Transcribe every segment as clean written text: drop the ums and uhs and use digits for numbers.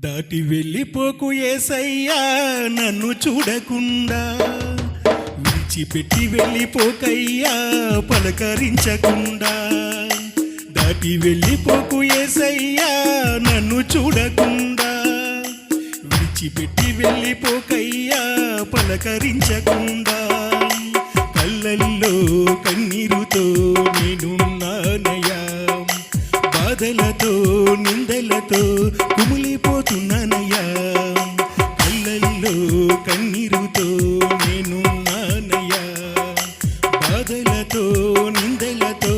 దాటి వెళ్ళిపోకు యేసయ్యా నన్ను చూడకుండా, విడిచిపెట్టి వెళ్ళిపోకయ్యా పలకరించకుండా. దాటి వెళ్ళిపోకు యేసయ్యా నన్ను చూడకుండా, విడిచిపెట్టి వెళ్ళిపోకయ్యా పలకరించకుండా. కళ్ళల్లో కన్నీరుతో నేనున్నానయ్యా, బాధలతో నిందలతో కుమిలిపోతున్నానయ్యా. కళ్ళల్లో కన్నీరుతో నేనున్నానయ్యా, బాధలతో నిందలతో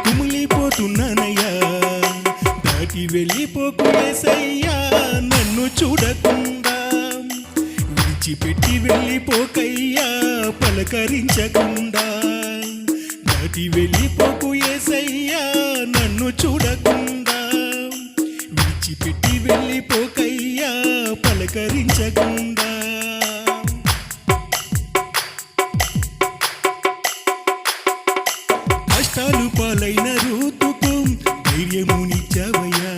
కుమిలిపోతున్నానయ్యా. దాటి వెళ్ళిపోకు యేసయ్యా నన్ను చూడకుండా, విడిచిపెట్టి వెళ్ళిపోకయ్యా పలకరించకుండా. దాటి వెళ్ళిపోకు యేసయ్యా నన్ను చూడకుండా, విడిచిపెట్టి వెళ్ళిపోకయ్యా పలకరించకుండా. కష్టాలు పాలైన రూతుకు ధైర్యమునిచ్చావయ్యా,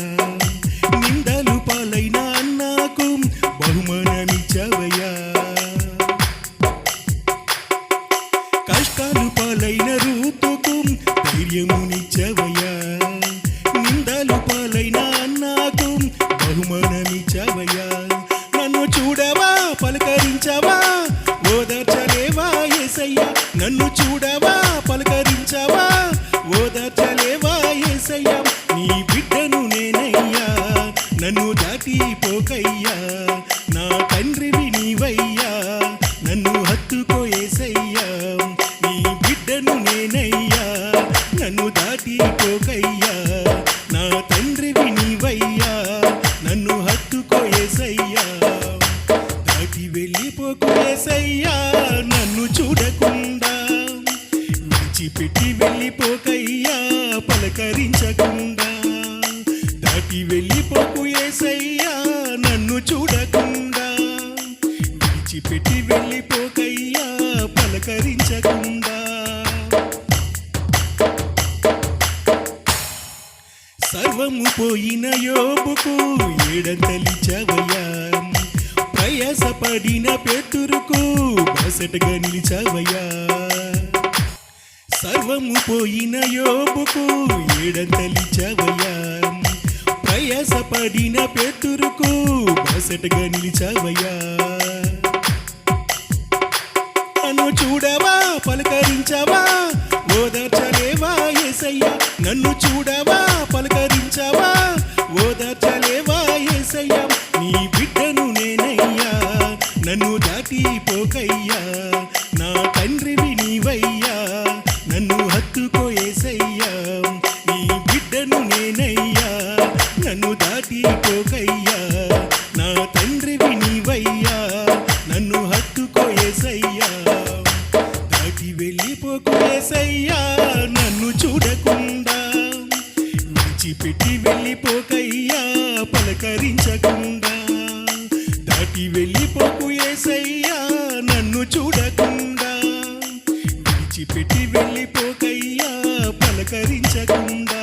నిందలు పాలైన అన్నాకు బహుమానమిచ్చావయ్యా. కష్టాలు పాలైన రూతుకు ధైర్యమునిచ్చావయ్యా, నిందలు పాలైన అన్నాకు బహుమానమిచ్చావయ్యా. నన్ను చూడవా పలకరించవా ఓదార్చలేవా యేసయ్యా, నన్ను చూడవా పలకరించవా ఓదార్చలేవా యేసయ్యా. నీ బిడ్డను నేనయ్యా, నన్ను దాటిపోకయ్యా, నా తండ్రివి నీవయ్యా, నన్ను హత్తుకో యేసయ్యా. నీ బిడ్డను నేనయ్యా, నన్ను దాటిపోకయ్యా, నా తండ్రివి నీవయ్యా, నన్ను హత్తుకో యేసయ్యా. దాటి వెళ్ళిపోకు యేసయ్యా నన్ను చూడకుండా, విడిచిపెట్టి వెళ్ళిపోకయ్యా పలకరించకుండా. దాటి వెళ్ళిపోకు యేసయ్యా నన్ను చూడకుండా, విడిచిపెట్టి వెళ్ళిపోకయ్యా పలకరించకుండా. సర్వము పోయిన యోబుకు ఏడంతలిచ్చావయ్యా, ప్రయాసపడిన పేతురుకు బాసటగా నిలిచావయ్యా. సర్వము పోయిన యోబుకు ఏడంతలిచ్చావయ్యా, ప్రయాసపడిన పేతురుకు బాసటగా నిలిచావయ్యా. నన్ను చూడవా పలకరించవా ఓదార్చలేవా యేసయ్యా, నన్ను చూడవా పలకరించవా ఓదార్చలేవా యేసయ్యా. నీ బిడ్డను నేనయ్యా, నన్ను దాటిపోకయ్యా, నా తండ్రివి నీవయ్యా, నన్ను హత్తుకో యేసయ్యా. నీ బిడ్డను నేనయ్యా, నన్ను దాటిపోకయ్యా, నా తండ్రివి నీవయ్యా, నన్ను హత్తుకో యేసయ్యా. దాటి వెళ్ళిపోకు యేసయ్యా నన్ను చూడకుండా, విడిచిపెట్టి వెళ్ళిపోకయ్యా పలకరించకుండా. దాటి వెళ్ళిపోకు యేసయ్యా నన్ను చూడకుండా, విడిచిపెట్టి వెళ్ళిపోకయ్యా పలకరించకుండా.